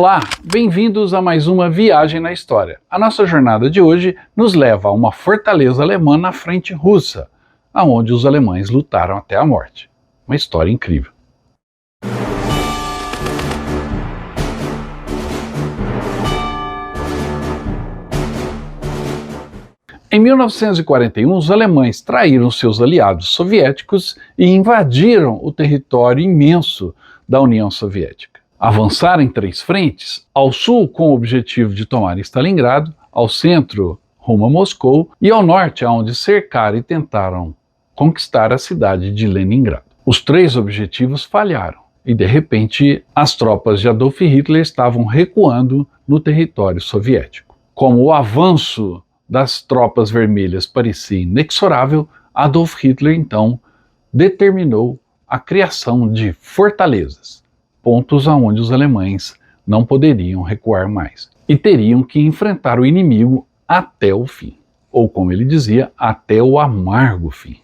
Olá, bem-vindos a mais uma viagem na história. A nossa jornada de hoje nos leva a uma fortaleza alemã na frente russa, aonde os alemães lutaram até a morte. Uma história incrível. Em 1941, os alemães traíram seus aliados soviéticos e invadiram o território imenso da União Soviética. Avançaram em 3 frentes: ao sul com o objetivo de tomar Stalingrado, ao centro rumo a Moscou e ao norte, onde cercaram e tentaram conquistar a cidade de Leningrado. Os 3 objetivos falharam e, de repente, as tropas de Adolf Hitler estavam recuando no território soviético. Como o avanço das tropas vermelhas parecia inexorável, Adolf Hitler então determinou a criação de fortalezas, pontos aonde os alemães não poderiam recuar mais e teriam que enfrentar o inimigo até o fim, ou como ele dizia, até o amargo fim.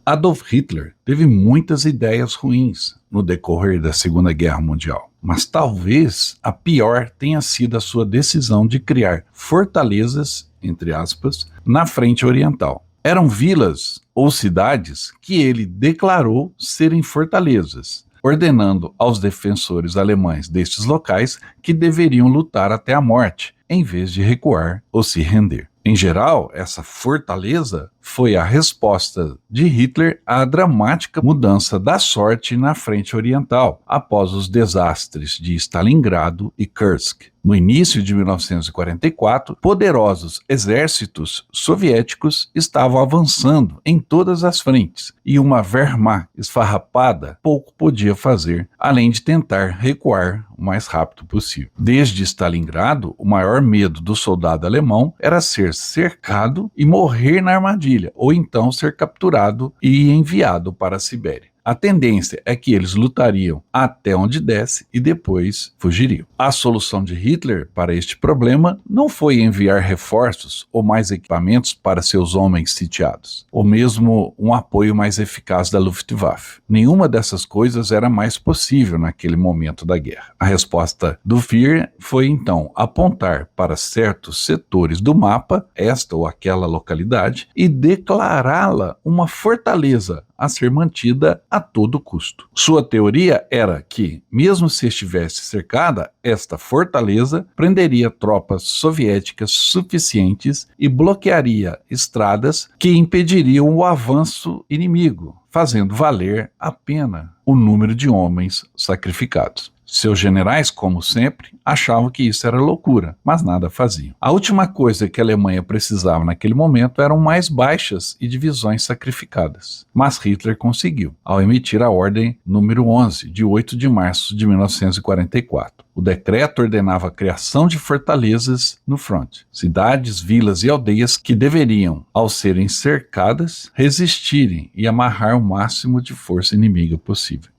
Adolf Hitler teve muitas ideias ruins no decorrer da Segunda Guerra Mundial, mas talvez a pior tenha sido a sua decisão de criar fortalezas, entre aspas, na frente oriental. Eram vilas ou cidades que ele declarou serem fortalezas, ordenando aos defensores alemães destes locais que deveriam lutar até a morte, em vez de recuar ou se render. Em geral, essa fortaleza foi a resposta de Hitler à dramática mudança da sorte na frente oriental, após os desastres de Stalingrado e Kursk. No início de 1944, poderosos exércitos soviéticos estavam avançando em todas as frentes, e uma Wehrmacht esfarrapada pouco podia fazer, além de tentar recuar o mais rápido possível. Desde Stalingrado, o maior medo do soldado alemão era ser cercado e morrer na armadilha, ou então ser capturado e enviado para a Sibéria. A tendência é que eles lutariam até onde desse e depois fugiriam. A solução de Hitler para este problema não foi enviar reforços ou mais equipamentos para seus homens sitiados, ou mesmo um apoio mais eficaz da Luftwaffe. Nenhuma dessas coisas era mais possível naquele momento da guerra. A resposta do Führer foi então apontar para certos setores do mapa, esta ou aquela localidade, e declará-la uma fortaleza a ser mantida a todo custo. Sua teoria era que, mesmo se estivesse cercada, esta fortaleza prenderia tropas soviéticas suficientes e bloquearia estradas que impediriam o avanço inimigo, fazendo valer a pena o número de homens sacrificados. Seus generais, como sempre, achavam que isso era loucura, mas nada faziam. A última coisa que a Alemanha precisava naquele momento eram mais baixas e divisões sacrificadas. Mas Hitler conseguiu, ao emitir a Ordem número 11, de 8 de março de 1944. O decreto ordenava a criação de fortalezas no fronte, cidades, vilas e aldeias que deveriam, ao serem cercadas, resistirem e amarrar o máximo de força inimiga possível.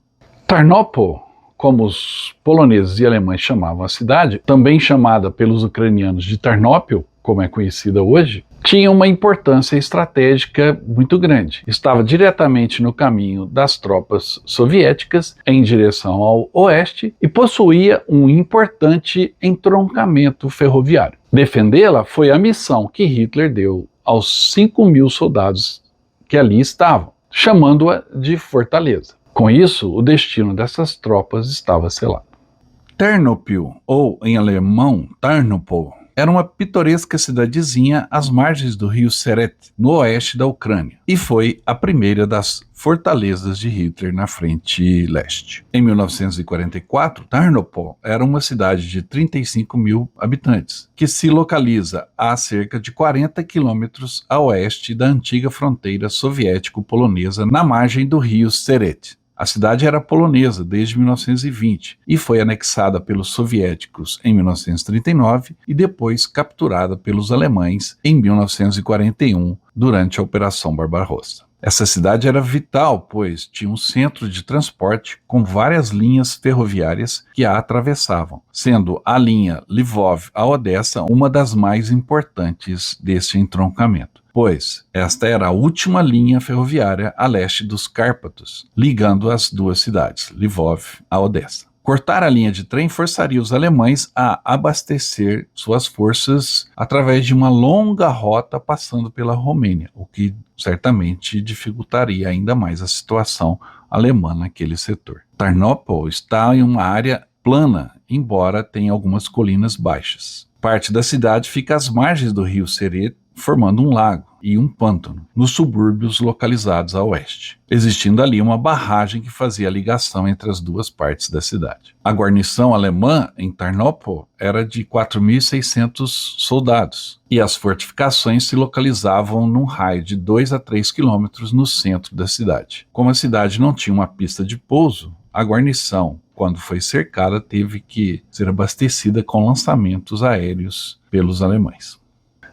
Tarnopol, como os poloneses e alemães chamavam a cidade, também chamada pelos ucranianos de Tarnopil, como é conhecida hoje, tinha uma importância estratégica muito grande. Estava diretamente no caminho das tropas soviéticas em direção ao oeste e possuía um importante entroncamento ferroviário. Defendê-la foi a missão que Hitler deu aos 5.000 soldados que ali estavam, chamando-a de fortaleza. Com isso, o destino dessas tropas estava selado. Ternopil, ou em alemão Tarnopol, era uma pitoresca cidadezinha às margens do rio Seret, no oeste da Ucrânia, e foi a primeira das fortalezas de Hitler na frente leste. Em 1944, Tarnopol era uma cidade de 35.000 habitantes, que se localiza a cerca de 40 quilômetros a oeste da antiga fronteira soviético-polonesa na margem do rio Seret. A cidade era polonesa desde 1920 e foi anexada pelos soviéticos em 1939 e depois capturada pelos alemães em 1941 durante a Operação Barbarossa. Essa cidade era vital, pois tinha um centro de transporte com várias linhas ferroviárias que a atravessavam, sendo a linha Lvov a Odessa uma das mais importantes desse entroncamento, pois esta era a última linha ferroviária a leste dos Cárpatos, ligando as duas cidades, Lvov a Odessa. Cortar a linha de trem forçaria os alemães a abastecer suas forças através de uma longa rota passando pela Romênia, o que certamente dificultaria ainda mais a situação alemã naquele setor. Tarnopol está em uma área plana, embora tenha algumas colinas baixas. Parte da cidade fica às margens do rio Seret, formando um lago e um pântano, nos subúrbios localizados a oeste, existindo ali uma barragem que fazia a ligação entre as duas partes da cidade. A guarnição alemã em Tarnopol era de 4.600 soldados, e as fortificações se localizavam num raio de 2 a 3 quilômetros no centro da cidade. Como a cidade não tinha uma pista de pouso, a guarnição, quando foi cercada, teve que ser abastecida com lançamentos aéreos pelos alemães.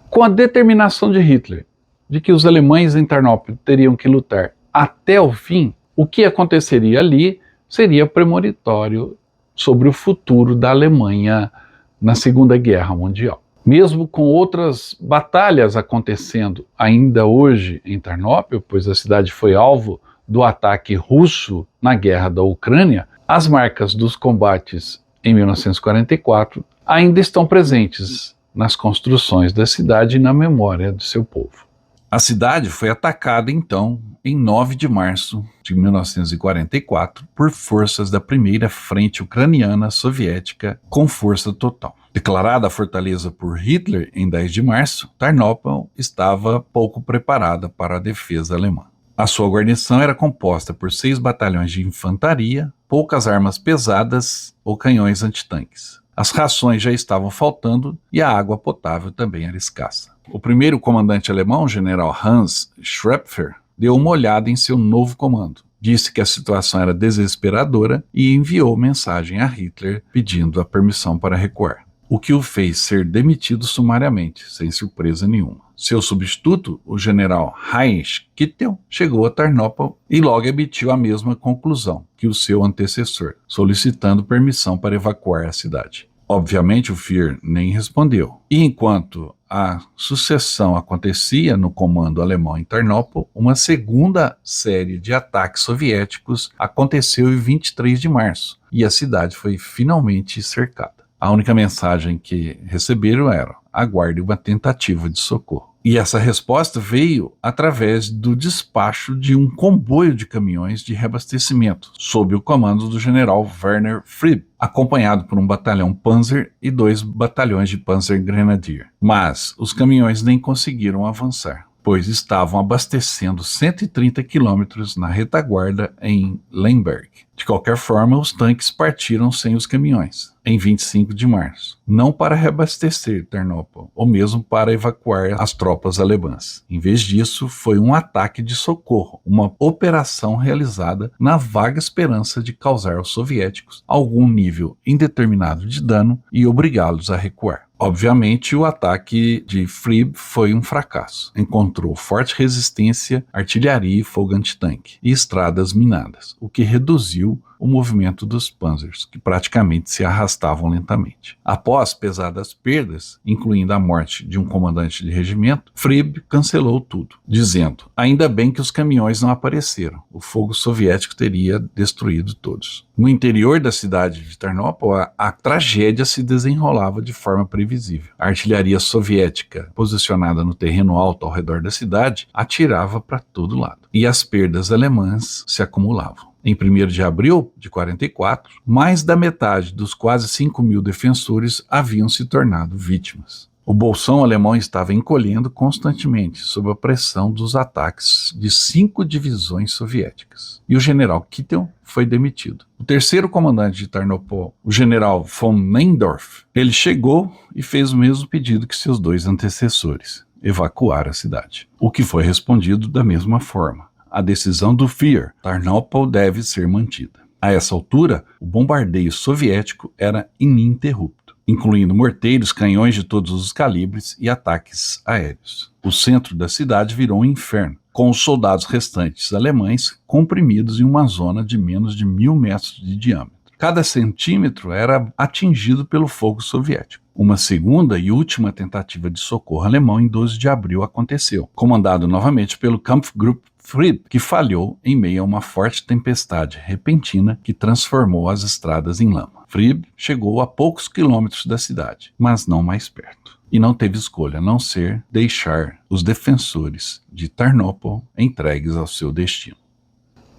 Com a determinação de Hitler de que os alemães em Tarnopol teriam que lutar até o fim, o que aconteceria ali seria premonitório sobre o futuro da Alemanha na Segunda Guerra Mundial. Mesmo com outras batalhas acontecendo ainda hoje em Tarnopol, pois a cidade foi alvo do ataque russo na Guerra da Ucrânia, as marcas dos combates em 1944 ainda estão presentes nas construções da cidade e na memória do seu povo. A cidade foi atacada, então, em 9 de março de 1944, por forças da Primeira Frente Ucraniana Soviética com força total. Declarada a fortaleza por Hitler em 10 de março, Tarnopol estava pouco preparada para a defesa alemã. A sua guarnição era composta por 6 batalhões de infantaria, poucas armas pesadas ou canhões antitanques. As rações já estavam faltando e a água potável também era escassa. O primeiro comandante alemão, o general Hans Schrepfer, deu uma olhada em seu novo comando. Disse que a situação era desesperadora e enviou mensagem a Hitler pedindo a permissão para recuar, o que o fez ser demitido sumariamente, sem surpresa nenhuma. Seu substituto, o general Heinrich Kittel, chegou a Tarnopol e logo emitiu a mesma conclusão que o seu antecessor, solicitando permissão para evacuar a cidade. Obviamente o Führer nem respondeu. E enquanto a sucessão acontecia no comando alemão em Tarnopol, uma segunda série de ataques soviéticos aconteceu em 23 de março e a cidade foi finalmente cercada. A única mensagem que receberam era: aguarde uma tentativa de socorro. E essa resposta veio através do despacho de um comboio de caminhões de reabastecimento, sob o comando do general Werner Frieb, acompanhado por um batalhão Panzer e 2 batalhões de Panzer Grenadier. Mas os caminhões nem conseguiram avançar, pois estavam abastecendo 130 quilômetros na retaguarda em Lemberg. De qualquer forma, os tanques partiram sem os caminhões, em 25 de março, não para reabastecer Tarnopol, ou mesmo para evacuar as tropas alemãs. Em vez disso, foi um ataque de socorro, uma operação realizada na vaga esperança de causar aos soviéticos algum nível indeterminado de dano e obrigá-los a recuar. Obviamente, o ataque de Frieb foi um fracasso. Encontrou forte resistência, artilharia e fogo antitanque, e estradas minadas, o que reduziu o movimento dos panzers, que praticamente se arrastavam lentamente. Após pesadas perdas, incluindo a morte de um comandante de regimento, Frieb cancelou tudo, dizendo: ainda bem que os caminhões não apareceram, o fogo soviético teria destruído todos. No interior da cidade de Tarnopol, a tragédia se desenrolava de forma previsível. A artilharia soviética, posicionada no terreno alto ao redor da cidade, atirava para todo lado, e as perdas alemãs se acumulavam. Em 1º de abril de 44, mais da metade dos quase 5.000 defensores haviam se tornado vítimas. O bolsão alemão estava encolhendo constantemente sob a pressão dos ataques de 5 divisões soviéticas. E o general Kittel foi demitido. O terceiro comandante de Tarnopol, o general von Neindorf, ele chegou e fez o mesmo pedido que seus 2 antecessores: evacuar a cidade. O que foi respondido da mesma forma: a decisão do Führer, Tarnopol deve ser mantida. A essa altura, o bombardeio soviético era ininterrupto, incluindo morteiros, canhões de todos os calibres e ataques aéreos. O centro da cidade virou um inferno, com os soldados restantes alemães comprimidos em uma zona de menos de 1.000 metros de diâmetro. Cada centímetro era atingido pelo fogo soviético. Uma segunda e última tentativa de socorro alemão em 12 de abril aconteceu, comandado novamente pelo Kampfgruppe Fried, que falhou em meio a uma forte tempestade repentina que transformou as estradas em lama. Fried chegou a poucos quilômetros da cidade, mas não mais perto, e não teve escolha a não ser deixar os defensores de Tarnopol entregues ao seu destino.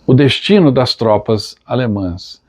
O destino das tropas alemãs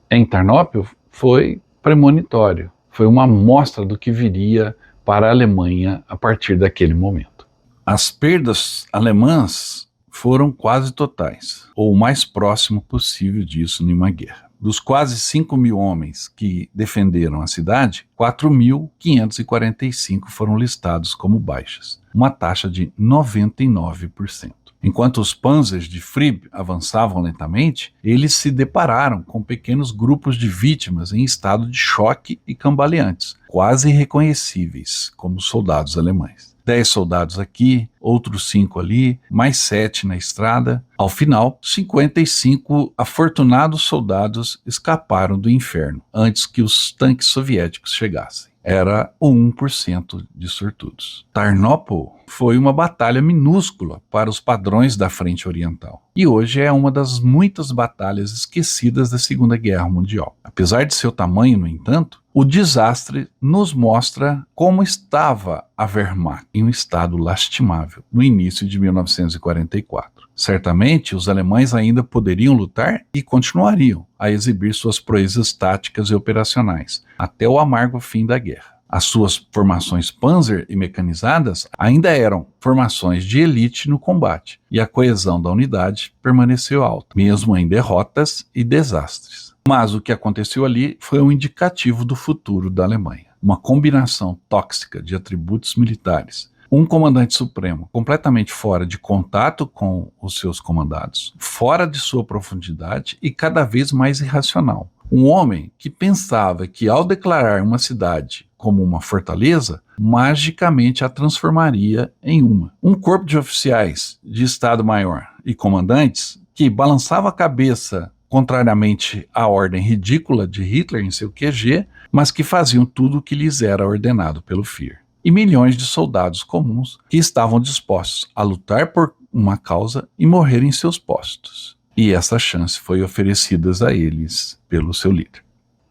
em Tarnopol foi premonitório. Foi uma amostra do que viria para a Alemanha a partir daquele momento. As perdas alemãs foram quase totais, ou o mais próximo possível disso em uma guerra. Dos quase 5.000 homens que defenderam a cidade, 4.545 foram listados como baixas, uma taxa de 99%. Enquanto os panzers de Fried avançavam lentamente, eles se depararam com pequenos grupos de vítimas em estado de choque e cambaleantes, quase irreconhecíveis como soldados alemães. 10 soldados aqui, outros 5 ali, mais 7 na estrada. Ao final, 55 afortunados soldados escaparam do inferno antes que os tanques soviéticos chegassem. Era o 1% de sortudos. Tarnopol foi uma batalha minúscula para os padrões da Frente Oriental. E hoje é uma das muitas batalhas esquecidas da Segunda Guerra Mundial. Apesar de seu tamanho, no entanto, o desastre nos mostra como estava a Wehrmacht em um estado lastimável no início de 1944. Certamente, os alemães ainda poderiam lutar e continuariam a exibir suas proezas táticas e operacionais, até o amargo fim da guerra. As suas formações Panzer e mecanizadas ainda eram formações de elite no combate, e a coesão da unidade permaneceu alta, mesmo em derrotas e desastres. Mas o que aconteceu ali foi um indicativo do futuro da Alemanha. Uma combinação tóxica de atributos militares. Um comandante supremo completamente fora de contato com os seus comandados, fora de sua profundidade e cada vez mais irracional. Um homem que pensava que ao declarar uma cidade como uma fortaleza, magicamente a transformaria em uma. Um corpo de oficiais de Estado-Maior e comandantes que balançava a cabeça contrariamente à ordem ridícula de Hitler em seu QG, mas que faziam tudo o que lhes era ordenado pelo Führer. E milhões de soldados comuns que estavam dispostos a lutar por uma causa e morrer em seus postos. E essa chance foi oferecida a eles pelo seu líder.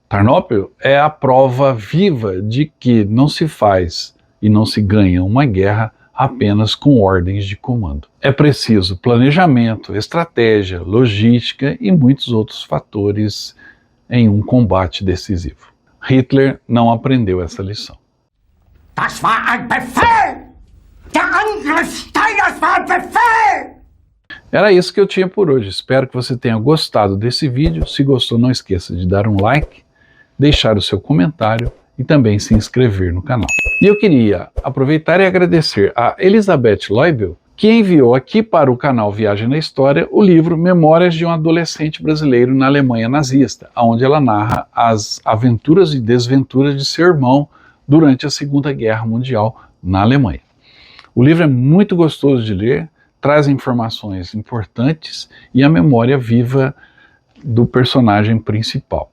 Tarnopol é a prova viva de que não se faz e não se ganha uma guerra apenas com ordens de comando. É preciso planejamento, estratégia, logística e muitos outros fatores em um combate decisivo. Hitler não aprendeu essa lição. Das war ein Befehl! Der Angriff Steiners war ein Befehl! Era isso que eu tinha por hoje. Espero que você tenha gostado desse vídeo. Se gostou, não esqueça de dar um like, deixar o seu comentário e também se inscrever no canal. E eu queria aproveitar e agradecer a Elizabeth Leubel, que enviou aqui para o canal Viagem na História o livro Memórias de um Adolescente Brasileiro na Alemanha Nazista, onde ela narra as aventuras e desventuras de seu irmão durante a Segunda Guerra Mundial na Alemanha. O livro é muito gostoso de ler, traz informações importantes e a memória viva do personagem principal.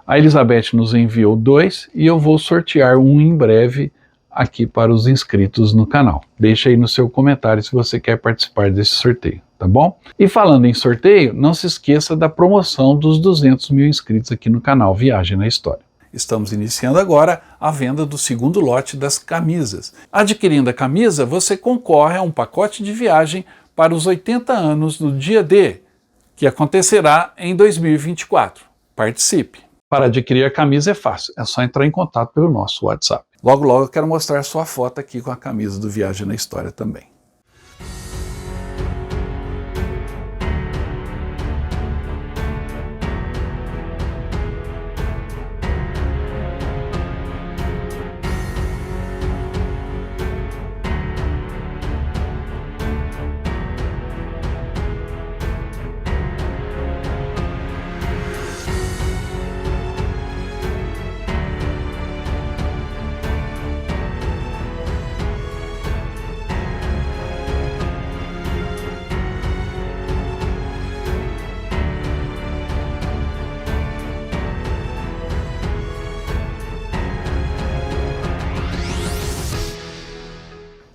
A Elizabeth nos enviou 2 e eu vou sortear um em breve aqui para os inscritos no canal. Deixa aí no seu comentário se você quer participar desse sorteio, tá bom? E falando em sorteio, não se esqueça da promoção dos 200 mil inscritos aqui no canal Viagem na História. Estamos iniciando agora a venda do segundo lote das camisas. Adquirindo a camisa, você concorre a um pacote de viagem para os 80 anos do Dia D, que acontecerá em 2024. Participe! Para adquirir a camisa é fácil, é só entrar em contato pelo nosso WhatsApp. Logo, logo eu quero mostrar sua foto aqui com a camisa do Viagem na História também.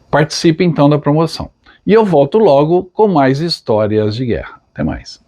Participe então da promoção. E eu volto logo com mais histórias de guerra. Até mais.